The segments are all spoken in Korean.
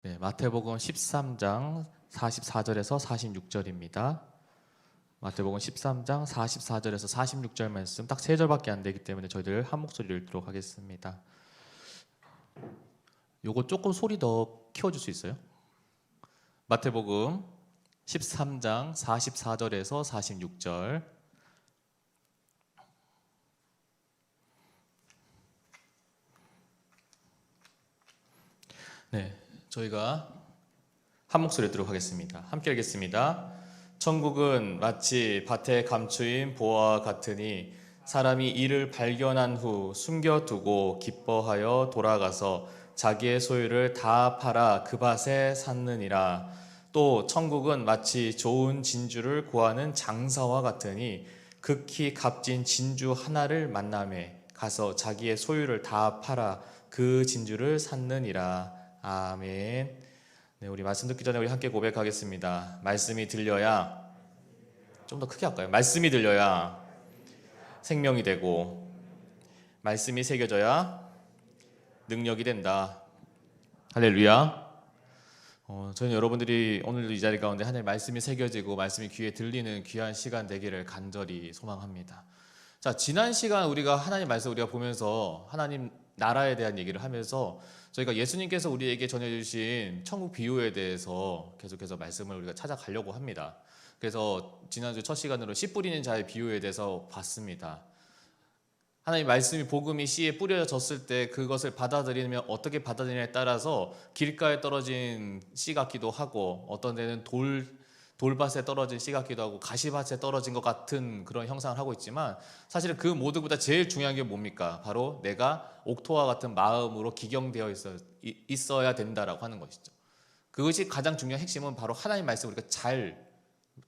네, 마태복음 13장 44절에서 46절입니다. 마태복음 13장 44절에서 46절 말씀 딱 3절밖에 안 되기 때문에 저희들 한 목소리로 읽도록 하겠습니다. 요거 조금 소리 더 키워줄 수 있어요? 마태복음 13장 44절에서 46절. 네, 저희가 한 목소리 듣도록 하겠습니다. 함께 읽겠습니다. 천국은 마치 밭에 감추인 보화와 같으니 사람이 이를 발견한 후 숨겨두고 기뻐하여 돌아가서 자기의 소유를 다 팔아 그 밭에 샀느니라. 또 천국은 마치 좋은 진주를 구하는 장사와 같으니 극히 값진 진주 하나를 만나매 가서 자기의 소유를 다 팔아 그 진주를 샀느니라. 아멘. 네, 우리 말씀 듣기 전에 우리 함께 고백하겠습니다. 말씀이 들려야, 좀 더 크게 할까요? 말씀이 들려야 생명이 되고, 말씀이 새겨져야 능력이 된다. 할렐루야. 저는 여러분들이 오늘도 이 자리 가운데 하나님의 말씀이 새겨지고 말씀이 귀에 들리는 귀한 시간 되기를 간절히 소망합니다. 자, 지난 시간 우리가 하나님 말씀 우리가 보면서 하나님 나라에 대한 얘기를 하면서 저희가 예수님께서 우리에게 전해주신 천국 비유에 대해서 계속해서 말씀을 우리가 찾아가려고 합니다. 그래서 지난주 첫 시간으로 씨 뿌리는 자의 비유에 대해서 봤습니다. 하나님 말씀이 복음이 씨에 뿌려졌을 때 그것을 받아들이면 어떻게 받아들이냐에 따라서 길가에 떨어진 씨 같기도 하고 어떤 데는 돌밭에 떨어진 씨 같기도 하고 가시밭에 떨어진 것 같은 그런 형상을 하고 있지만 사실은 그 모두보다 제일 중요한 게 뭡니까? 바로 내가 옥토와 같은 마음으로 기경되어 있어야 된다라고 하는 것이죠. 그것이 가장 중요한 핵심은 바로 하나님 말씀을 우리가 잘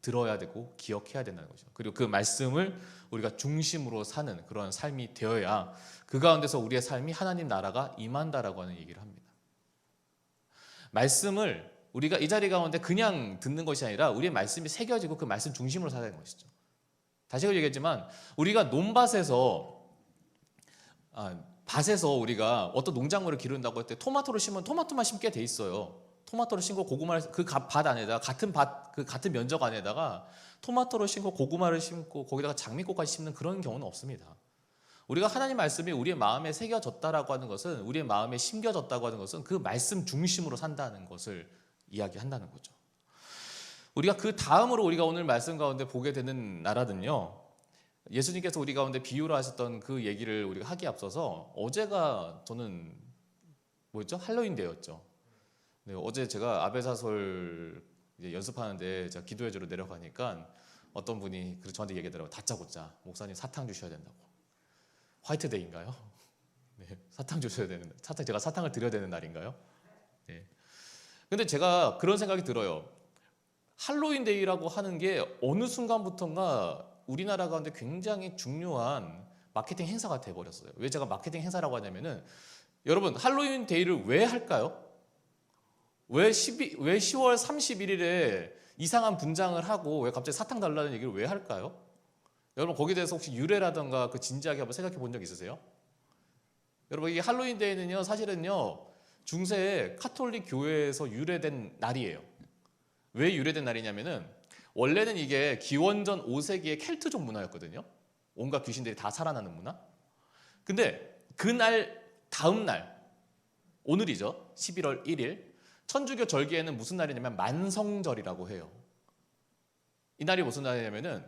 들어야 되고 기억해야 된다는 거죠. 그리고 그 말씀을 우리가 중심으로 사는 그런 삶이 되어야 그 가운데서 우리의 삶이 하나님 나라가 임한다라고 하는 얘기를 합니다. 말씀을 우리가 이 자리 가운데 그냥 듣는 것이 아니라 우리의 말씀이 새겨지고 그 말씀 중심으로 살아야 되는 것이죠. 다시 얘기했지만 우리가 논밭에서 밭에서 우리가 어떤 농작물을 기른다고 할 때 토마토를 심으면 토마토만 심게 돼 있어요. 토마토를 심고 고구마를 그 밭 안에다가 같은 면적 안에다가 토마토를 심고 고구마를 심고 거기다가 장미꽃까지 심는 그런 경우는 없습니다. 우리가 하나님 말씀이 우리의 마음에 새겨졌다라고 하는 것은 우리의 마음에 심겨졌다고 하는 것은 그 말씀 중심으로 산다는 것을 이야기한다는 거죠. 우리가 그 다음으로 우리가 오늘 말씀 가운데 보게 되는 나라는요. 예수님께서 우리 가운데 비유로 하셨던 그 얘기를 우리가 하기에 앞서서 어제가 저는 뭐였죠? 할로윈 데이였죠. 네, 어제 제가 아베사설 연습하는데 제가 기도회주로 내려가니까 어떤 분이 저한테 얘기하더라고요. 다짜고짜 목사님 사탕 주셔야 된다고. 화이트데이인가요? 네, 사탕 주셔야 되는 제가 사탕을 드려야 되는 날인가요? 네. 근데 제가 그런 생각이 들어요. 할로윈 데이라고 하는 게 어느 순간부터인가 우리나라 가운데 굉장히 중요한 마케팅 행사가 돼버렸어요. 왜 제가 마케팅 행사라고 하냐면은 여러분 할로윈 데이를 왜 할까요? 왜 10월 31일에 이상한 분장을 하고 왜 갑자기 사탕 달라는 얘기를 왜 할까요? 여러분 거기에 대해서 혹시 유래라든가 그 진지하게 한번 생각해 본 적 있으세요? 여러분 이 할로윈 데이는요 사실은요 중세 카톨릭 교회에서 유래된 날이에요. 왜 유래된 날이냐면은 원래는 이게 기원전 5세기의 켈트족 문화였거든요. 온갖 귀신들이 다 살아나는 문화. 근데 그날 다음 날 오늘이죠. 11월 1일 천주교 절기에는 무슨 날이냐면 만성절이라고 해요. 이 날이 무슨 날이냐면은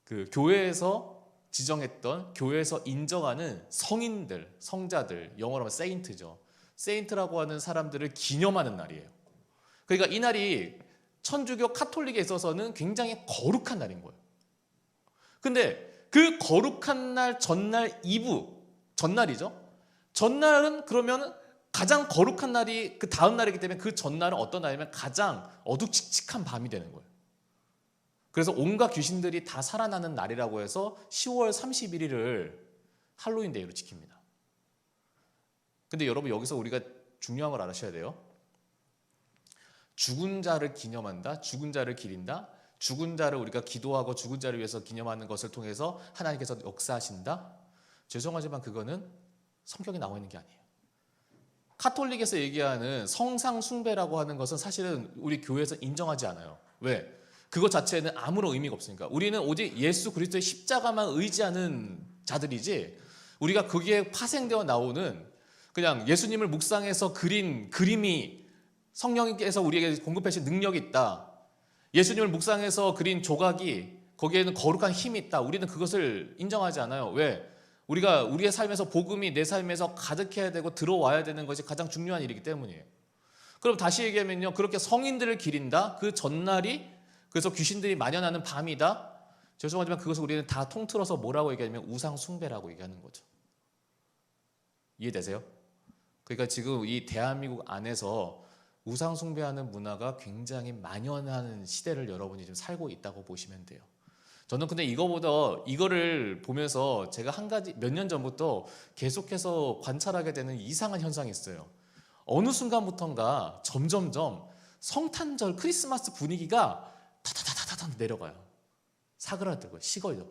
그 교회에서 지정했던 교회에서 인정하는 성인들, 성자들, 영어로 하면 세인트죠. 세인트라고 하는 사람들을 기념하는 날이에요. 그러니까 이 날이 천주교 카톨릭에 있어서는 굉장히 거룩한 날인 거예요. 근데 그 거룩한 날 전날 이브, 전날이죠. 전날은 그러면 가장 거룩한 날이 그 다음 날이기 때문에 그 전날은 어떤 날이면 가장 어둑칙칙한 밤이 되는 거예요. 그래서 온갖 귀신들이 다 살아나는 날이라고 해서 10월 31일을 할로윈 데이로 지킵니다. 근데 여러분 여기서 우리가 중요한 걸 알아셔야 돼요. 죽은 자를 기념한다, 죽은 자를 기린다, 죽은 자를 우리가 기도하고 죽은 자를 위해서 기념하는 것을 통해서 하나님께서 역사하신다. 죄송하지만 그거는 성경에 나와 있는 게 아니에요. 카톨릭에서 얘기하는 성상 숭배라고 하는 것은 사실은 우리 교회에서 인정하지 않아요. 왜? 그것 자체는 아무런 의미가 없으니까. 우리는 오직 예수 그리스도의 십자가만 의지하는 자들이지, 우리가 거기에 파생되어 나오는 그냥 예수님을 묵상해서 그린 그림이 성령께서 우리에게 공급해 주신 능력이 있다, 예수님을 묵상해서 그린 조각이 거기에는 거룩한 힘이 있다, 우리는 그것을 인정하지 않아요. 왜? 우리가 우리의 삶에서 복음이 내 삶에서 가득해야 되고 들어와야 되는 것이 가장 중요한 일이기 때문이에요. 그럼 다시 얘기하면요, 그렇게 성인들을 기린다, 그 전날이 그래서 귀신들이 만연하는 밤이다, 죄송하지만 그것을 우리는 다 통틀어서 뭐라고 얘기하냐면 우상 숭배라고 얘기하는 거죠. 이해되세요? 그러니까 지금 이 대한민국 안에서 우상 숭배하는 문화가 굉장히 만연하는 시대를 여러분이 지금 살고 있다고 보시면 돼요. 저는 근데 이거를 보면서 제가 한 가지 몇 년 전부터 계속해서 관찰하게 되는 이상한 현상이 있어요. 어느 순간부터인가 점점점 성탄절 크리스마스 분위기가 타타타타타 내려가요. 사그라들고요. 식어요.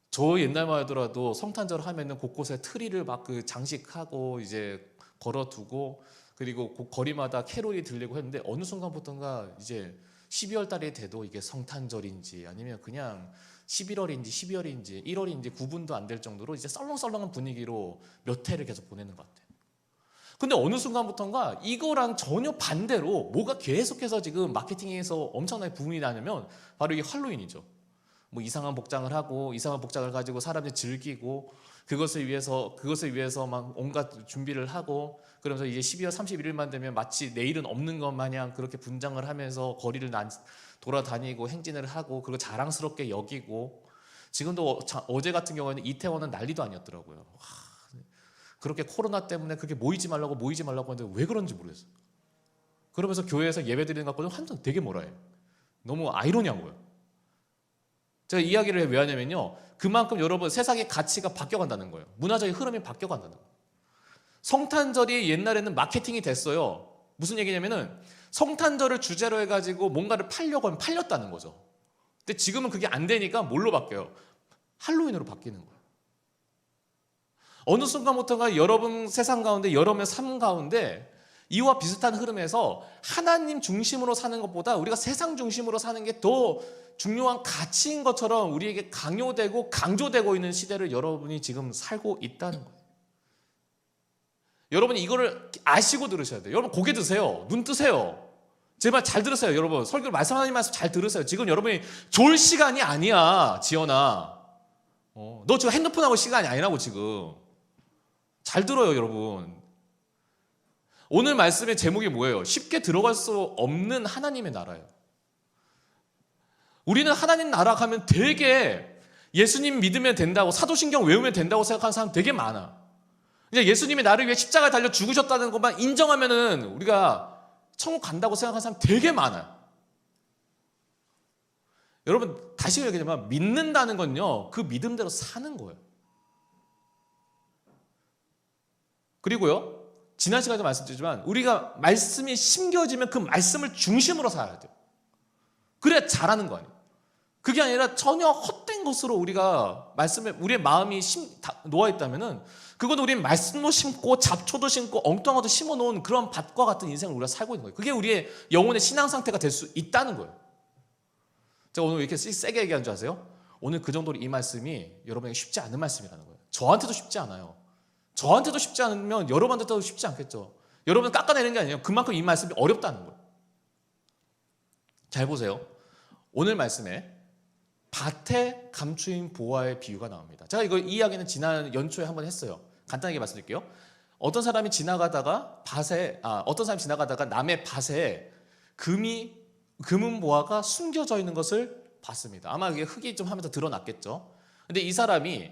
저 옛날만 하더라도 성탄절 하면은 곳곳에 트리를 막 그 장식하고 이제 걸어두고, 그리고 거리마다 캐롤이 들리고 했는데, 어느 순간부터인가 이제 12월 달이 돼도 이게 성탄절인지 아니면 그냥 11월인지 12월인지 1월인지 구분도 안 될 정도로 이제 썰렁썰렁한 분위기로 몇 해를 계속 보내는 것 같아요. 근데 어느 순간부터인가 이거랑 전혀 반대로 뭐가 계속해서 지금 마케팅에서 엄청나게 붐이 나냐면 바로 이게 할로윈이죠. 뭐 이상한 복장을 하고 이상한 복장을 가지고 사람들이 즐기고, 그것을 위해서 막 온갖 준비를 하고, 그러면서 이제 12월 31일만 되면 마치 내일은 없는 것 마냥 그렇게 분장을 하면서 거리를 돌아다니고 행진을 하고, 그리고 자랑스럽게 여기고. 지금도 어제 같은 경우에는 이태원은 난리도 아니었더라고요. 그렇게 코로나 때문에 그렇게 모이지 말라고 하는데 왜 그런지 모르겠어요. 그러면서 교회에서 예배 드리는 것 같고는 한참 되게 뭐라 해요. 너무 아이러니한 거예요. 제가 이야기를 왜 하냐면요, 그만큼 여러분 세상의 가치가 바뀌어간다는 거예요. 문화적인 흐름이 바뀌어간다는 거예요. 성탄절이 옛날에는 마케팅이 됐어요. 무슨 얘기냐면은 성탄절을 주제로 해가지고 뭔가를 팔려고 하면 팔렸다는 거죠. 근데 지금은 그게 안 되니까 뭘로 바뀌어요? 할로윈으로 바뀌는 거예요. 어느 순간부터가 여러분 세상 가운데, 여러분의 삶 가운데 이와 비슷한 흐름에서 하나님 중심으로 사는 것보다 우리가 세상 중심으로 사는 게 더 중요한 가치인 것처럼 우리에게 강요되고 강조되고 있는 시대를 여러분이 지금 살고 있다는 거예요. 여러분이 이거를 아시고 들으셔야 돼요. 여러분 고개 드세요. 눈 뜨세요. 제발 잘 들으세요. 여러분 설교를 말씀하는 말씀 잘 들으세요. 지금 여러분이 졸 시간이 아니야, 지연아. 너 지금 핸드폰하고 시간이 아니라고. 지금 잘 들어요, 여러분. 오늘 말씀의 제목이 뭐예요? 쉽게 들어갈 수 없는 하나님의 나라예요. 우리는 하나님 나라 가면 되게 예수님 믿으면 된다고, 사도신경 외우면 된다고 생각하는 사람 되게 많아. 이제 예수님이 나를 위해 십자가에 달려 죽으셨다는 것만 인정하면은 우리가 천국 간다고 생각하는 사람 되게 많아요. 여러분 다시 얘기하지만 믿는다는 건요, 그 믿음대로 사는 거예요. 그리고요, 지난 시간에도 말씀드렸지만 우리가 말씀이 심겨지면 그 말씀을 중심으로 살아야 돼요. 그래야 잘하는 거 아니에요. 그게 아니라 전혀 헛된 것으로 우리가 말씀에 우리의 마음이 놓아 있다면은, 그건 우리는 말씀도 심고 잡초도 심고 엉뚱한 것도 심어놓은 그런 밭과 같은 인생을 우리가 살고 있는 거예요. 그게 우리의 영혼의 신앙 상태가 될 수 있다는 거예요. 제가 오늘 왜 이렇게 세게 얘기하는 줄 아세요? 오늘 그 정도로 이 말씀이 여러분에게 쉽지 않은 말씀이라는 거예요. 저한테도 쉽지 않아요. 저한테도 쉽지 않으면 여러분한테도 쉽지 않겠죠. 여러분을 깎아내는 게 아니에요. 그만큼 이 말씀이 어렵다는 거예요. 잘 보세요. 오늘 말씀에 밭에 감추인 보화의 비유가 나옵니다. 제가 이 이야기는 지난 연초에 한번 했어요. 간단하게 말씀드릴게요. 어떤 사람이 지나가다가 남의 밭에 금은 보화가 숨겨져 있는 것을 봤습니다. 아마 이게 흙이 좀 하면서 드러났겠죠. 근데 이 사람이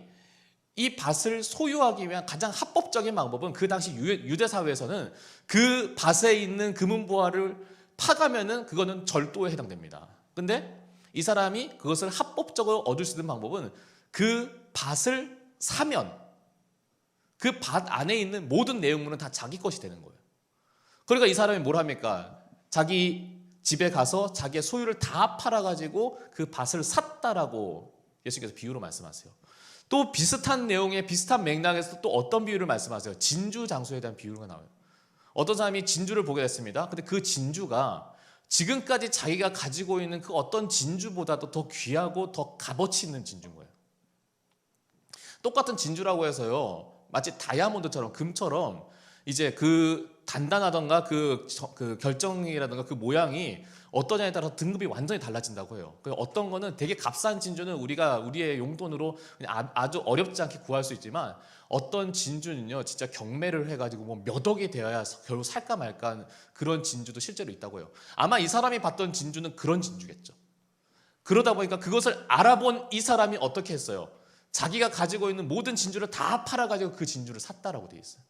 이 밭을 소유하기 위한 가장 합법적인 방법은, 그 당시 유대 사회에서는 그 밭에 있는 금은 보화를 파가면은 그거는 절도에 해당됩니다. 근데 이 사람이 그것을 합법적으로 얻을 수 있는 방법은 그 밭을 사면 그 밭 안에 있는 모든 내용물은 다 자기 것이 되는 거예요. 그러니까 이 사람이 뭘 합니까? 자기 집에 가서 자기의 소유를 다 팔아가지고 그 밭을 샀다라고 예수님께서 비유로 말씀하세요. 또 비슷한 내용의 비슷한 맥락에서 또 어떤 비유를 말씀하세요? 진주 장수에 대한 비유가 나와요. 어떤 사람이 진주를 보게 됐습니다. 근데 그 진주가 지금까지 자기가 가지고 있는 그 어떤 진주보다도 더 귀하고 더 값어치 있는 진주인 거예요. 똑같은 진주라고 해서요, 마치 다이아몬드처럼, 금처럼 이제 그 단단하던가 그 결정이라든가 그 모양이 어떠냐에 따라서 등급이 완전히 달라진다고 해요. 어떤 거는 되게 값싼 진주는 우리가 우리의 용돈으로 그냥 아주 어렵지 않게 구할 수 있지만, 어떤 진주는요 진짜 경매를 해가지고 뭐 몇 억이 되어야 결국 살까 말까 하는 그런 진주도 실제로 있다고 해요. 아마 이 사람이 봤던 진주는 그런 진주겠죠. 그러다 보니까 그것을 알아본 이 사람이 어떻게 했어요? 자기가 가지고 있는 모든 진주를 다 팔아가지고 그 진주를 샀다라고 되어 있어요.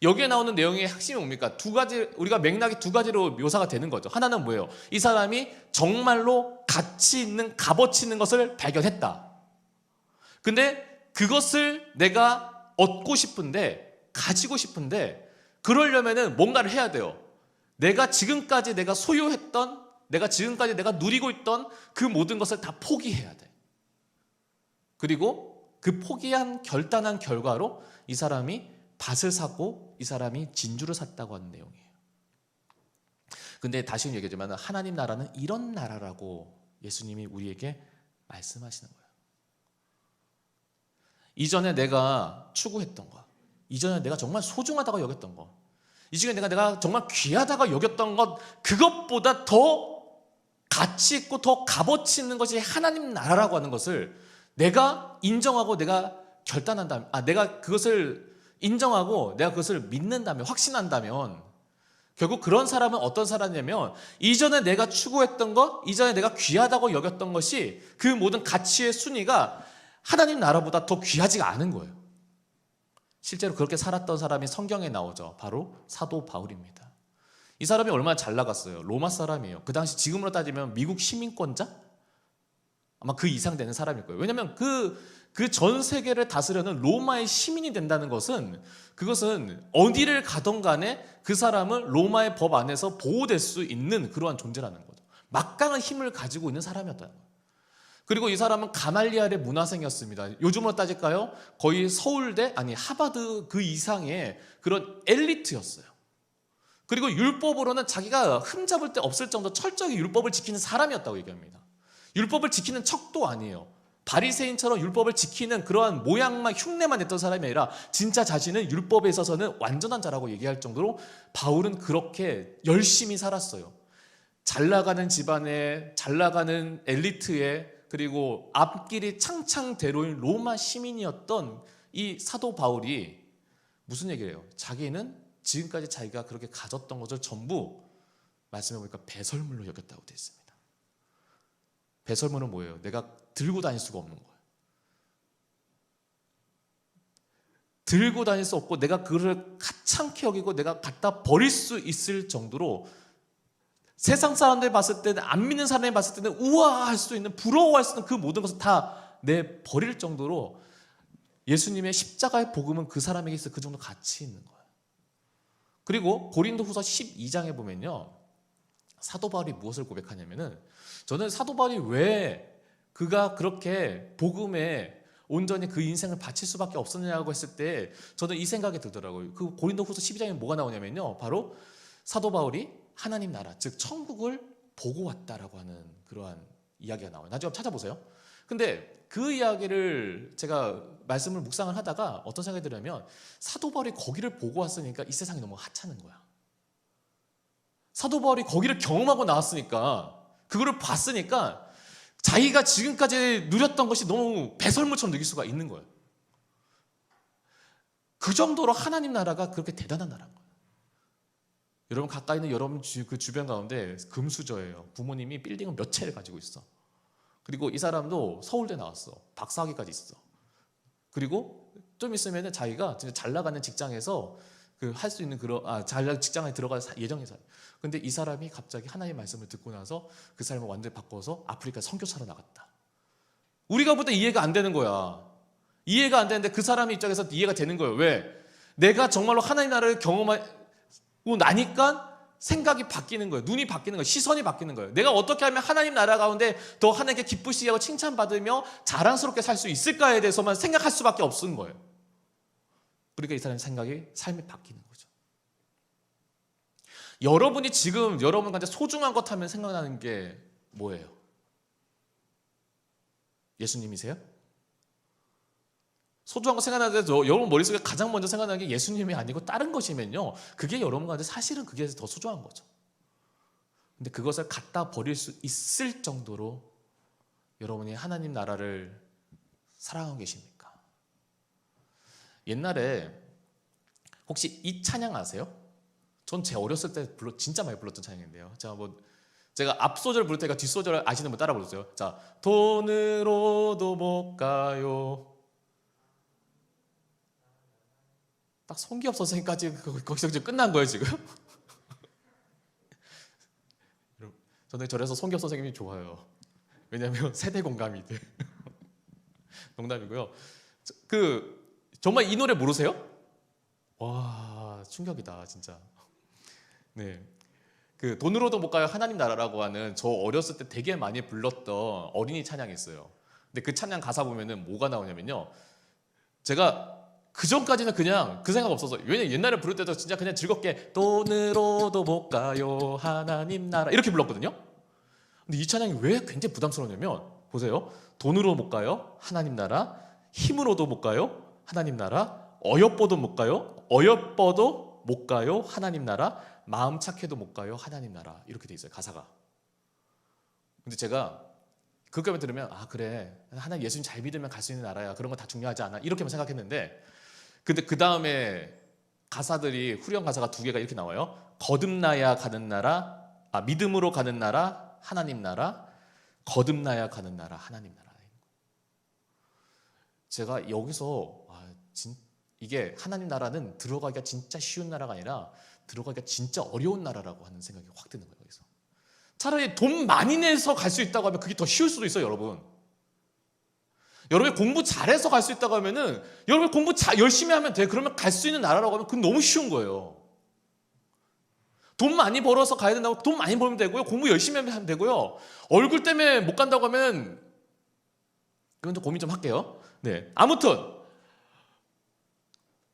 여기에 나오는 내용의 핵심이 뭡니까? 두 가지, 우리가 맥락이 두 가지로 묘사가 되는 거죠. 하나는 뭐예요? 이 사람이 정말로 가치 있는, 값어치 있는 것을 발견했다. 근데 그것을 내가 얻고 싶은데, 가지고 싶은데, 그러려면은 뭔가를 해야 돼요. 내가 지금까지 내가 소유했던, 내가 지금까지 내가 누리고 있던 그 모든 것을 다 포기해야 돼. 그리고 그 포기한 결단한 결과로 이 사람이 밭을 사고 이 사람이 진주를 샀다고 하는 내용이에요. 근데 다시 얘기하지만 하나님 나라는 이런 나라라고 예수님이 우리에게 말씀하시는 거예요. 이전에 내가 추구했던 것, 이전에 내가 정말 소중하다고 여겼던 것, 이전에 내가 정말 귀하다고 여겼던 것, 그것보다 더 가치 있고 더 값어치 있는 것이 하나님 나라라고 하는 것을 내가 인정하고 내가 결단한다면, 내가 그것을 인정하고 내가 그것을 믿는다면, 확신한다면, 결국 그런 사람은 어떤 사람이냐면 이전에 내가 추구했던 것, 이전에 내가 귀하다고 여겼던 것이 그 모든 가치의 순위가 하나님 나라보다 더 귀하지가 않은 거예요. 실제로 그렇게 살았던 사람이 성경에 나오죠. 바로 사도 바울입니다. 이 사람이 얼마나 잘 나갔어요. 로마 사람이에요. 그 당시 지금으로 따지면 미국 시민권자? 아마 그 이상 되는 사람일 거예요. 왜냐하면 그 전 세계를 다스려는 로마의 시민이 된다는 것은, 그것은 어디를 가던 간에 그 사람은 로마의 법 안에서 보호될 수 있는 그러한 존재라는 거죠. 막강한 힘을 가지고 있는 사람이었다는 거예요. 그리고 이 사람은 가말리알의 문화생이었습니다. 요즘으로 따질까요? 거의 서울대, 하버드 그 이상의 그런 엘리트였어요. 그리고 율법으로는 자기가 흠잡을 데 없을 정도 철저히 율법을 지키는 사람이었다고 얘기합니다. 율법을 지키는 척도 아니에요. 바리새인처럼 율법을 지키는 그러한 모양만, 흉내만 냈던 사람이 아니라 진짜 자신은 율법에 있어서는 완전한 자라고 얘기할 정도로 바울은 그렇게 열심히 살았어요. 잘 나가는 집안에, 잘 나가는 엘리트에, 그리고 앞길이 창창대로인 로마 시민이었던 이 사도 바울이 무슨 얘기를 해요? 자기는 지금까지 자기가 그렇게 가졌던 것을 전부 말씀해 보니까 배설물로 여겼다고 되어 있습니다. 배설물은 뭐예요? 내가 들고 다닐 수가 없는 거예요. 들고 다닐 수 없고 내가 그를 가찮게 여기고 내가 갖다 버릴 수 있을 정도로 세상 사람들이 봤을 때는, 안 믿는 사람이 봤을 때는 우아할 수 있는, 부러워할 수 있는 그 모든 것을 다 내버릴 정도로 예수님의 십자가의 복음은 그 사람에게 있어 그 정도 가치 있는 거예요. 그리고 고린도후서 12장에 보면요, 사도 바울이 무엇을 고백하냐면은, 저는 사도 바울이 왜 그가 그렇게 복음에 온전히 그 인생을 바칠 수밖에 없었냐고 했을 때 저는 이 생각이 들더라고요. 그 고린도후서 12장에 뭐가 나오냐면요, 바로 사도 바울이 하나님 나라, 즉 천국을 보고 왔다라고 하는 그러한 이야기가 나와요. 나중에 한번 찾아보세요. 근데 그 이야기를 제가 말씀을 묵상을 하다가 어떤 생각이 들냐면, 사도 바울이 거기를 보고 왔으니까 이 세상이 너무 하찮은 거야. 사도 바울이 거기를 경험하고 나왔으니까, 그거를 봤으니까 자기가 지금까지 누렸던 것이 너무 배설물처럼 느낄 수가 있는 거예요. 그 정도로 하나님 나라가 그렇게 대단한 나라인 거예요. 여러분 가까이 있는 여러분 그 주변 가운데 금수저예요. 부모님이 빌딩을 몇 채를 가지고 있어. 그리고 이 사람도 서울대 나왔어. 박사학위까지 있어. 그리고 좀 있으면 자기가 진짜 잘 나가는 직장에서 할 수 있는 그런 잘 나가는 직장에 들어갈 예정이잖아요. 근데 이 사람이 갑자기 하나님의 말씀을 듣고 나서 그 삶을 완전히 바꿔서 아프리카 선교사로 나갔다. 우리가 보다 이해가 안 되는 거야. 이해가 안 되는데 그 사람 입장에서 이해가 되는 거예요. 왜? 내가 정말로 하나님 나라를 경험하고 나니까 생각이 바뀌는 거예요. 눈이 바뀌는 거예요. 시선이 바뀌는 거예요. 내가 어떻게 하면 하나님 나라 가운데 더 하나님께 기쁘시게 하고 칭찬받으며 자랑스럽게 살 수 있을까에 대해서만 생각할 수밖에 없는 거예요. 그러니까 이 사람의 생각이, 삶이 바뀌는 거죠. 여러분이 지금 여러분한테 소중한 것 하면 생각나는 게 뭐예요? 예수님이세요? 소중한 거 생각나는데 여러분 머릿속에 가장 먼저 생각나는 게 예수님이 아니고 다른 것이면요, 그게 여러분한테 사실은 그게 더 소중한 거죠. 근데 그것을 갖다 버릴 수 있을 정도로 여러분이 하나님 나라를 사랑하고 계십니까? 옛날에 혹시 이 찬양 아세요? 전 제 어렸을 때 진짜 많이 불렀던 찬양인데요. 제가 앞소절 부를 때가 뒷소절 아시는 분 따라 불렀어요. 자, 돈으로도 못 가요. 딱 송기엽 선생님까지 거기서 이제 끝난 거예요 지금. 저는 저래서 송기엽 선생님이 좋아요. 왜냐하면 세대 공감이 돼. 농담이고요. 정말 이 노래 모르세요? 와, 충격이다 진짜. 네, 돈으로도 못 가요 하나님 나라라고 하는, 저 어렸을 때 되게 많이 불렀던 어린이 찬양이 있어요. 근데 그 찬양 가사 보면은 뭐가 나오냐면요, 제가 그 전까지는 그냥 그 생각 없어서, 왜냐면 옛날에 부를 때도 진짜 그냥 즐겁게 돈으로도 못 가요 하나님 나라 이렇게 불렀거든요. 근데 이 찬양이 왜 굉장히 부담스러우냐면, 보세요. 돈으로 못 가요 하나님 나라, 힘으로도 못 가요 하나님 나라, 어여뻐도 못 가요, 어여뻐도 못 가요 하나님 나라, 마음 착해도 못 가요 하나님 나라, 이렇게 돼 있어요 가사가. 근데 제가 그것만 들으면, 아 그래, 하나님 예수님 잘 믿으면 갈 수 있는 나라야, 그런 거 다 중요하지 않아, 이렇게만 생각했는데, 근데 그 다음에 가사들이, 후렴 가사가 두 개가 이렇게 나와요. 거듭나야 가는 나라, 믿음으로 가는 나라 하나님 나라, 거듭나야 가는 나라 하나님 나라. 제가 여기서 이게 하나님 나라는 들어가기가 진짜 쉬운 나라가 아니라 들어가기가 진짜 어려운 나라라고 하는 생각이 확 드는 거예요. 여기서 차라리 돈 많이 내서 갈 수 있다고 하면 그게 더 쉬울 수도 있어요. 여러분이 공부 잘해서 갈 수 있다고 하면은, 여러분이 공부 열심히 하면 돼, 그러면 갈 수 있는 나라라고 하면 그건 너무 쉬운 거예요. 돈 많이 벌어서 가야 된다고, 돈 많이 벌면 되고요, 공부 열심히 하면 되고요. 얼굴 때문에 못 간다고 하면 그건 좀 고민 좀 할게요. 네, 아무튼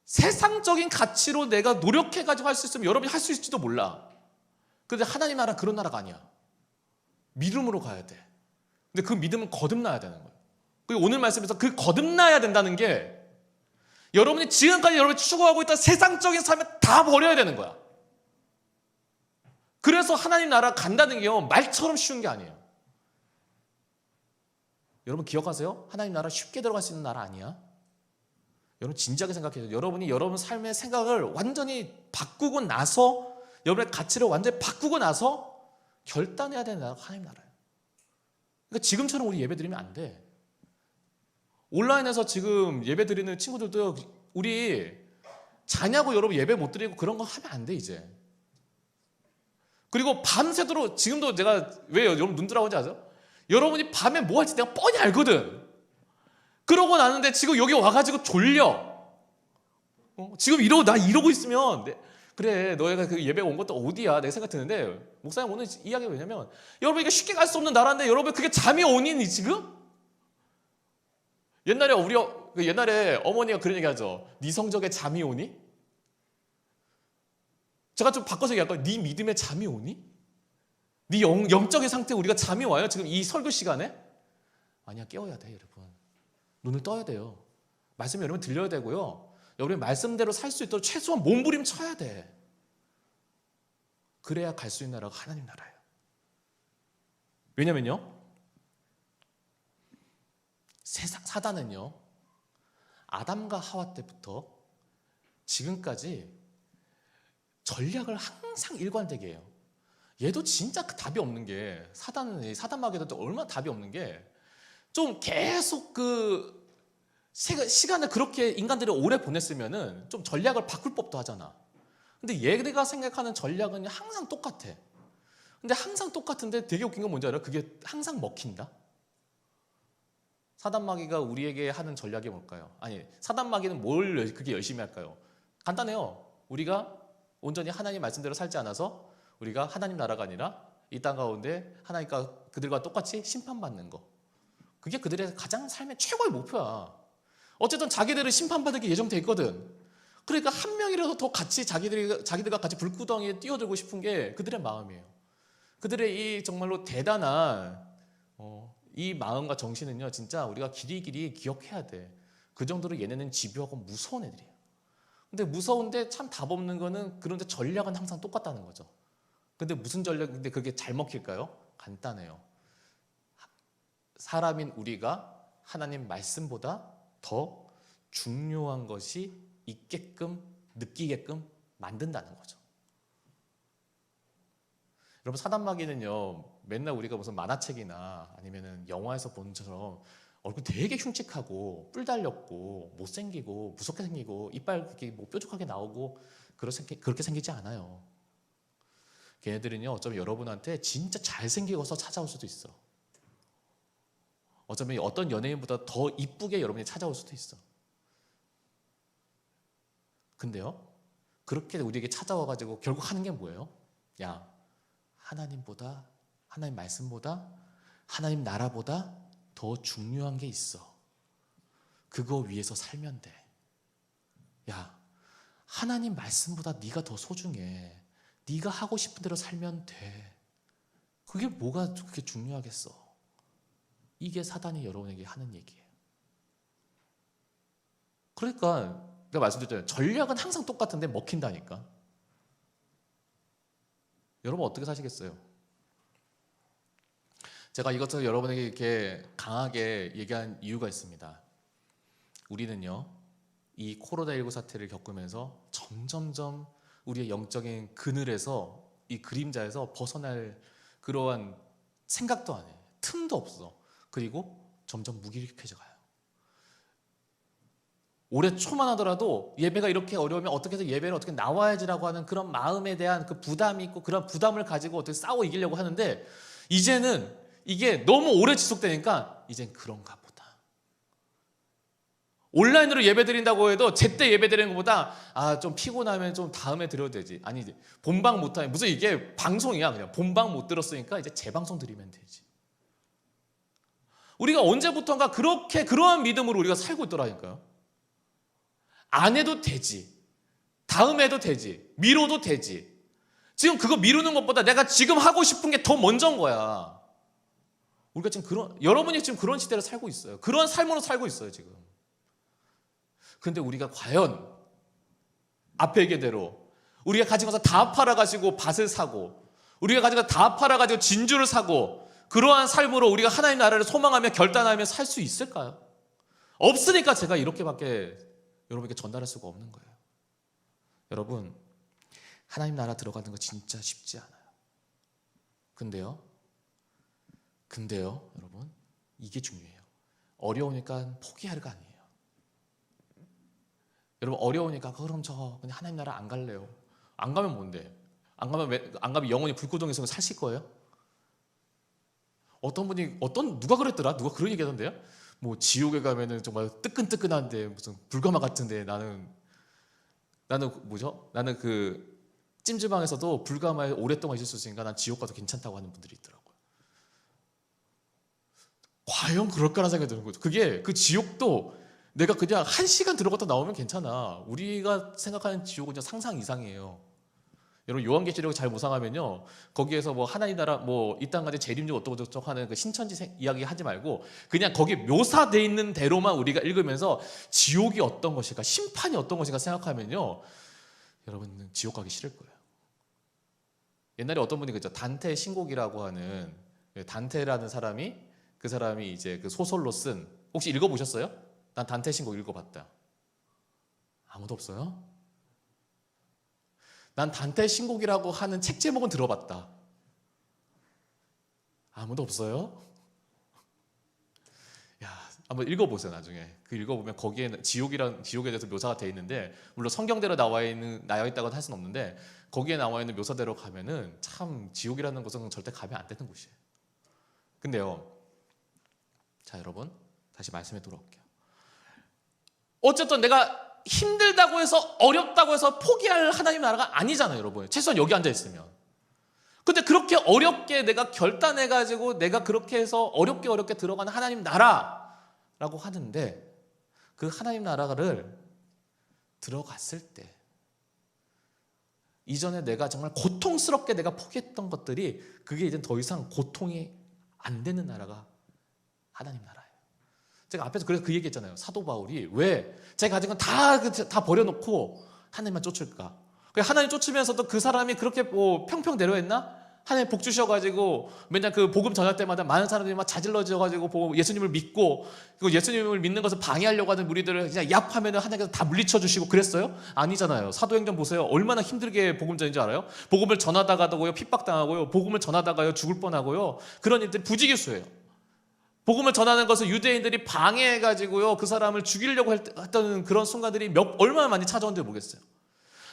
세상적인 가치로 내가 노력해가지고 할 수 있으면 여러분이 할 수 있을지도 몰라. 근데 하나님 나라 그런 나라가 아니야. 믿음으로 가야 돼. 근데 그 믿음은 거듭나야 되는 거예요. 그리고 오늘 말씀에서 그 거듭나야 된다는 게, 여러분이 지금까지 여러분이 추구하고 있던 세상적인 삶을 다 버려야 되는 거야. 그래서 하나님 나라 간다는 게요, 말처럼 쉬운 게 아니에요. 여러분 기억하세요? 하나님 나라 쉽게 들어갈 수 있는 나라 아니야. 여러분 진지하게 생각해요. 여러분이 여러분 삶의 생각을 완전히 바꾸고 나서, 여러분의 가치를 완전히 바꾸고 나서 결단해야 되는 나라가 하나님 나라예요. 그러니까 지금처럼 우리 예배 드리면 안 돼. 온라인에서 지금 예배 드리는 친구들도 우리 자냐고 여러분 예배 못 드리고 그런 거 하면 안 돼 이제. 그리고 밤새도록, 지금도 제가 왜 여러분 눈 들어오는지 아세요? 여러분이 밤에 뭐 할지 내가 뻔히 알거든. 그러고 나는데 지금 여기 와가지고 졸려. 지금 나 이러고 있으면, 그래 너희가 그 예배 온 것도 어디야 내 생각 드는데, 목사님 오늘 이야기가 왜냐면, 여러분 이게 쉽게 갈 수 없는 나라인데 여러분 그게 잠이 오니 지금? 옛날에 어머니가 그런 얘기 하죠. 네 성적에 잠이 오니? 제가 좀 바꿔서 얘기할까요? 네 믿음에 잠이 오니? 네 영적인 상태에 우리가 잠이 와요 지금 이 설교 시간에? 아니야, 깨워야 돼 여러분. 눈을 떠야 돼요. 말씀이 여러분 들려야 되고요, 여러분이 말씀대로 살 수 있도록 최소한 몸부림쳐야 돼. 그래야 갈 수 있는 나라가 하나님 나라예요. 왜냐면요, 사단은요, 아담과 하와 때부터 지금까지 전략을 항상 일관되게 해요. 얘도 진짜 답이 없는 게, 사단 마귀도 얼마나 답이 없는 게, 좀 계속 시간을 그렇게 인간들이 오래 보냈으면은 좀 전략을 바꿀 법도 하잖아. 근데 얘가 생각하는 전략은 항상 똑같아. 근데 항상 똑같은데 되게 웃긴 건 뭔지 알아요? 그게 항상 먹힌다. 사단 마귀가 우리에게 하는 전략이 뭘까요? 사단 마귀는 뭘 그렇게 열심히 할까요? 간단해요. 우리가 온전히 하나님 말씀대로 살지 않아서 우리가 하나님 나라가 아니라 이 땅 가운데 하나님과 그들과 똑같이 심판받는 거. 그게 그들의 가장 삶의 최고의 목표야. 어쨌든 자기들은 심판받을 게 예정돼 있거든. 그러니까 한 명이라도 더 같이 자기들과 같이 불구덩이에 뛰어들고 싶은 게 그들의 마음이에요. 그들의 이 정말로 대단한 이 마음과 정신은요, 진짜 우리가 길이길이 기억해야 돼. 그 정도로 얘네는 집요하고 무서운 애들이에요. 근데 무서운데 참 답 없는 거는, 그런데 전략은 항상 똑같다는 거죠. 근데 무슨 전략인데 그게 잘 먹힐까요? 간단해요. 사람인 우리가 하나님 말씀보다 더 중요한 것이 있게끔, 느끼게끔 만든다는 거죠. 여러분, 사단마귀는요, 맨날 우리가 무슨 만화책이나 아니면은 영화에서 보는 것처럼 얼굴 되게 흉측하고 뿔 달렸고 못생기고 무섭게 생기고 이빨 이렇게 뭐 뾰족하게 나오고 그렇게 생기지 않아요. 걔네들은요, 어쩌면 여러분한테 진짜 잘생기고서 찾아올 수도 있어. 어쩌면 어떤 연예인보다 더 이쁘게 여러분이 찾아올 수도 있어. 근데요, 그렇게 우리에게 찾아와가지고 결국 하는 게 뭐예요? 야, 하나님보다, 하나님 말씀보다, 하나님 나라보다 더 중요한 게 있어. 그거 위해서 살면 돼. 야, 하나님 말씀보다 네가 더 소중해. 네가 하고 싶은 대로 살면 돼. 그게 뭐가 그렇게 중요하겠어? 이게 사단이 여러분에게 하는 얘기예요. 그러니까 제가 말씀드렸잖아요. 전략은 항상 똑같은데 먹힌다니까. 여러분 어떻게 사시겠어요? 제가 이것저것 여러분에게 이렇게 강하게 얘기한 이유가 있습니다. 우리는요, 이 코로나19 사태를 겪으면서 점점점 우리의 영적인 그늘에서, 이 그림자에서 벗어날 그러한 생각도 안 해. 틈도 없어. 그리고 점점 무기력해져 가요. 올해 초만 하더라도 예배가 이렇게 어려우면 어떻게 해서 예배를 어떻게 나와야지라고 하는 그런 마음에 대한 그 부담이 있고, 그런 부담을 가지고 어떻게 싸워 이기려고 하는데, 이제는 이게 너무 오래 지속되니까 이젠 그런가 보다. 온라인으로 예배 드린다고 해도 제때 예배 드리는 것보다 좀 피곤하면 좀 다음에 드려도 되지. 아니, 본방 못하면 무슨 이게 방송이야. 그냥 본방 못 들었으니까 이제 재방송 드리면 되지. 우리가 언제부턴가 그렇게 그러한 믿음으로 우리가 살고 있더라니까요. 안 해도 되지. 다음에 해도 되지. 미뤄도 되지. 지금 그거 미루는 것보다 내가 지금 하고 싶은 게 더 먼저인 거야. 우리가 지금 여러분이 지금 그런 시대를 살고 있어요. 그런 삶으로 살고 있어요, 지금. 근데 우리가 과연 앞에 얘기대로 우리가 가지고 가서 다 팔아가지고 밭을 사고, 우리가 가지고 다 팔아가지고 진주를 사고, 그러한 삶으로 우리가 하나님 나라를 소망하며 결단하며 살 수 있을까요? 없으니까 제가 이렇게밖에 여러분에게 전달할 수가 없는 거예요. 여러분, 하나님 나라 들어가는 거 진짜 쉽지 않아요. 근데요, 여러분, 이게 중요해요. 어려우니까 포기할 거 아니에요. 여러분, 어려우니까 그럼 저 그냥 하나님 나라 안 갈래요. 안 가면 뭔데? 안 가면 영원히 불구덩이에서 사실 거예요? 누가 그랬더라? 누가 그런 얘기 하던데요? 뭐 지옥에 가면은 정말 뜨끈뜨끈한데 무슨 불가마 같은데 나는 그 찜질방에서도 불가마에 오랫동안 있을 수 있으니까 난 지옥 가도 괜찮다고 하는 분들이 있더라고요. 과연 그럴까라는 생각이 드는 거죠. 그게 그 지옥도 내가 그냥 1시간 들어갔다 나오면 괜찮아. 우리가 생각하는 지옥은 그냥 상상 이상이에요. 여러분, 요한계시록 잘 묵상하면요, 거기에서 뭐 하나님 나라 뭐 이 땅까지 재림주 어쩌고저쩌고 하는 그 신천지 이야기 하지 말고 그냥 거기 묘사되어 있는 대로만 우리가 읽으면서 지옥이 어떤 것일까, 심판이 어떤 것일까 생각하면요, 여러분 지옥 가기 싫을 거예요. 옛날에 어떤 분이 그죠, 단테 신곡이라고 하는, 단테라는 사람이, 그 사람이 이제 그 소설로 쓴, 혹시 읽어보셨어요? 난 단테 신곡 읽어봤다. 아무도 없어요? 난 단테 신곡이라고 하는 책 제목은 들어봤다. 아무도 없어요? 야, 한번 읽어보세요. 나중에 그 읽어보면 거기에 지옥에 대해서 묘사가 되어 있는데, 물론 성경대로 나와 있다고 할 수는 없는데, 거기에 나와 있는 묘사대로 가면은 참 지옥이라는 곳은 절대 가면 안 되는 곳이에요. 근데요, 자 여러분, 다시 말씀에 돌아올게요. 어쨌든 내가 힘들다고 해서, 어렵다고 해서 포기할 하나님 나라가 아니잖아요, 여러분. 최소한 여기 앉아 있으면. 근데 그렇게 어렵게 내가 결단해가지고 내가 그렇게 해서 어렵게 들어가는 하나님 나라라고 하는데, 그 하나님 나라를 들어갔을 때 이전에 내가 정말 고통스럽게 내가 포기했던 것들이 그게 이제 더 이상 고통이 안 되는 나라가 하나님 나라예요. 제가 앞에서 그래서 그 얘기했잖아요. 사도 바울이 왜 자기가 가진 건 다 버려놓고 하나님만 쫓을까? 하나님 쫓으면서도 그 사람이 그렇게 뭐 평평 내려했나? 하나님 복 주셔가지고 맨날 그 복음 전할 때마다 많은 사람들이 막 자질러져가지고 예수님을 믿고, 그리고 예수님을 믿는 것을 방해하려고 하는 무리들을 그냥 얍하면은 하나님께서 다 물리쳐 주시고 그랬어요? 아니잖아요. 사도행전 보세요. 얼마나 힘들게 복음 전인지 알아요? 복음을 전하다가도요 핍박당하고요, 복음을 전하다가요 죽을 뻔하고요, 그런 일들이 부지기수예요. 복음을 전하는 것을 유대인들이 방해해가지고요 그 사람을 죽이려고 했던 그런 순간들이 얼마나 많이 찾아온지 모르겠어요.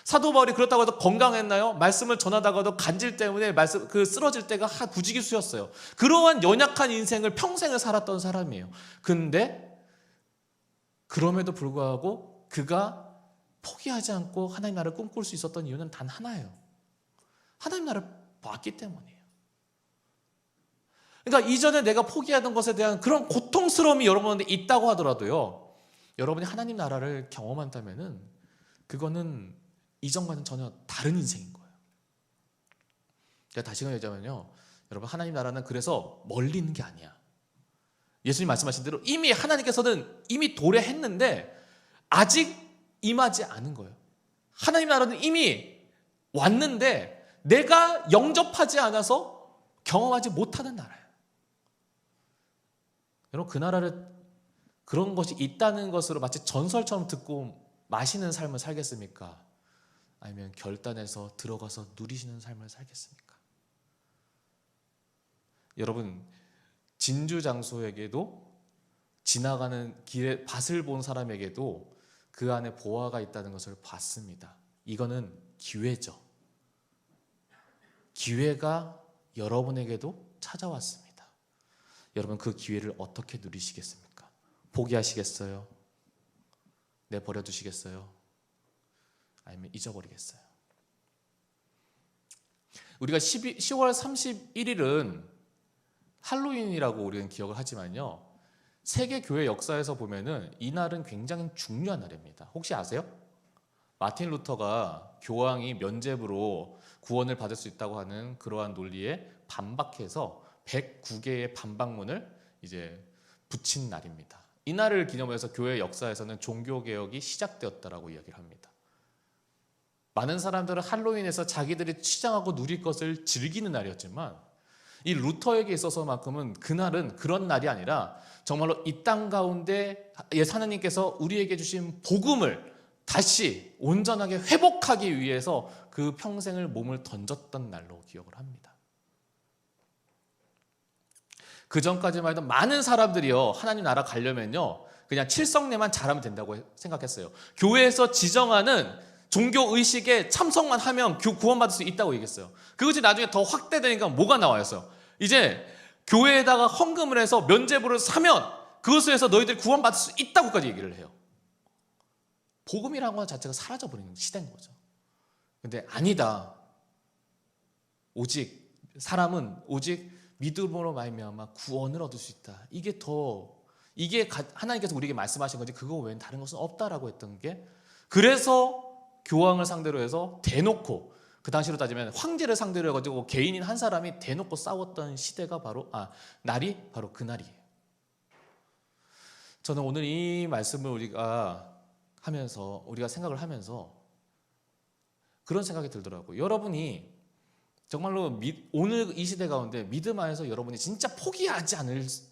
사도 바울이 그렇다고 해서 건강했나요? 말씀을 전하다가도 간질 때문에 쓰러질 때가 부지기수였어요. 그러한 연약한 인생을 평생을 살았던 사람이에요. 근데 그럼에도 불구하고 그가 포기하지 않고 하나님 나라를 꿈꿀 수 있었던 이유는 단 하나예요. 하나님 나라를 봤기 때문이에요. 그러니까 이전에 내가 포기하던 것에 대한 그런 고통스러움이 여러분한테 있다고 하더라도요, 여러분이 하나님 나라를 경험한다면은 그거는 이전과는 전혀 다른 인생인 거예요. 제가 다시금 얘기하면요, 여러분 하나님 나라는 그래서 멀리 있는 게 아니야. 예수님 말씀하신 대로 이미 하나님께서는 이미 도래했는데 아직 임하지 않은 거예요. 하나님 나라는 이미 왔는데 내가 영접하지 않아서 경험하지 못하는 나라예요. 여러분 그 나라를, 그런 것이 있다는 것으로 마치 전설처럼 듣고 마시는 삶을 살겠습니까? 아니면 결단해서 들어가서 누리시는 삶을 살겠습니까? 여러분 진주장소에게도, 지나가는 길에 밭을 본 사람에게도 그 안에 보화가 있다는 것을 봤습니다. 이거는 기회죠. 기회가 여러분에게도 찾아왔습니다. 여러분 그 기회를 어떻게 누리시겠습니까? 포기하시겠어요? 내버려두시겠어요? 아니면 잊어버리겠어요? 우리가 10월 31일은 할로윈이라고 우리는 기억을 하지만요, 세계 교회 역사에서 보면은 이날은 굉장히 중요한 날입니다. 혹시 아세요? 마틴 루터가 교황이 면죄부로 구원을 받을 수 있다고 하는 그러한 논리에 반박해서 109개의 반박문을 이제 붙인 날입니다. 이 날을 기념해서 교회 역사에서는 종교개혁이 시작되었다라고 이야기를 합니다. 많은 사람들은 할로윈에서 자기들이 치장하고 누릴 것을 즐기는 날이었지만, 이 루터에게 있어서만큼은 그날은 그런 날이 아니라 정말로 이 땅 가운데 하나님께서 우리에게 주신 복음을 다시 온전하게 회복하기 위해서 그 평생을 몸을 던졌던 날로 기억을 합니다. 그 전까지만 해도 많은 사람들이요, 하나님 나라 가려면요 그냥 칠성례만 잘하면 된다고 생각했어요. 교회에서 지정하는 종교 의식에 참석만 하면 구원받을 수 있다고 얘기했어요. 그것이 나중에 더 확대되니까 뭐가 나와요? 이제 교회에다가 헌금을 해서 면죄부를 사면 그것을 해서 너희들이 구원받을 수 있다고까지 얘기를 해요. 복음이라는 것 자체가 사라져버리는 시대인 거죠. 근데 아니다. 사람은 오직 믿음으로 말미암아 구원을 얻을 수 있다. 이게 하나님께서 우리에게 말씀하신 거지 그거 외엔 다른 것은 없다라고 했던 게, 그래서 교황을 상대로 해서 대놓고, 그 당시로 따지면 황제를 상대로 해가지고 개인인 한 사람이 대놓고 싸웠던 시대가 날이 바로 그 날이에요. 저는 오늘 이 말씀을 우리가 생각을 하면서 그런 생각이 들더라고요. 여러분이 정말로 오늘 이 시대 가운데 믿음 안에서 여러분이 진짜 포기하지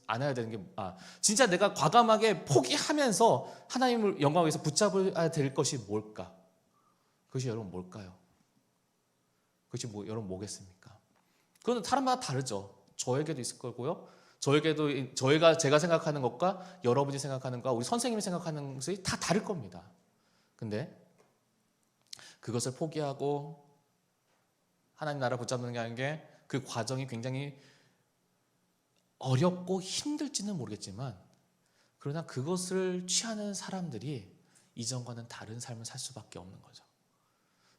않아야 되는 게, 진짜 내가 과감하게 포기하면서 하나님을 영광을 위해서 붙잡아야 될 것이 뭘까? 그것이 여러분 뭘까요? 그것이 여러분 뭐겠습니까? 그건 사람마다 다르죠. 저에게도 있을 거고요. 제가 생각하는 것과 여러분이 생각하는 것과 우리 선생님이 생각하는 것이 다 다를 겁니다. 근데 그것을 포기하고 하나님 나라 붙잡는 게 아닌 게, 그 과정이 굉장히 어렵고 힘들지는 모르겠지만, 그러나 그것을 취하는 사람들이 이전과는 다른 삶을 살 수밖에 없는 거죠.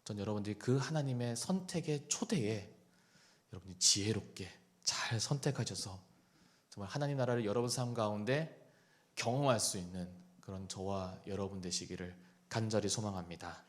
전 여러분들이 그 하나님의 선택의 초대에 여러분이 지혜롭게 잘 선택하셔서 정말 하나님 나라를 여러분 삶 가운데 경험할 수 있는 그런 저와 여러분 되시기를 간절히 소망합니다.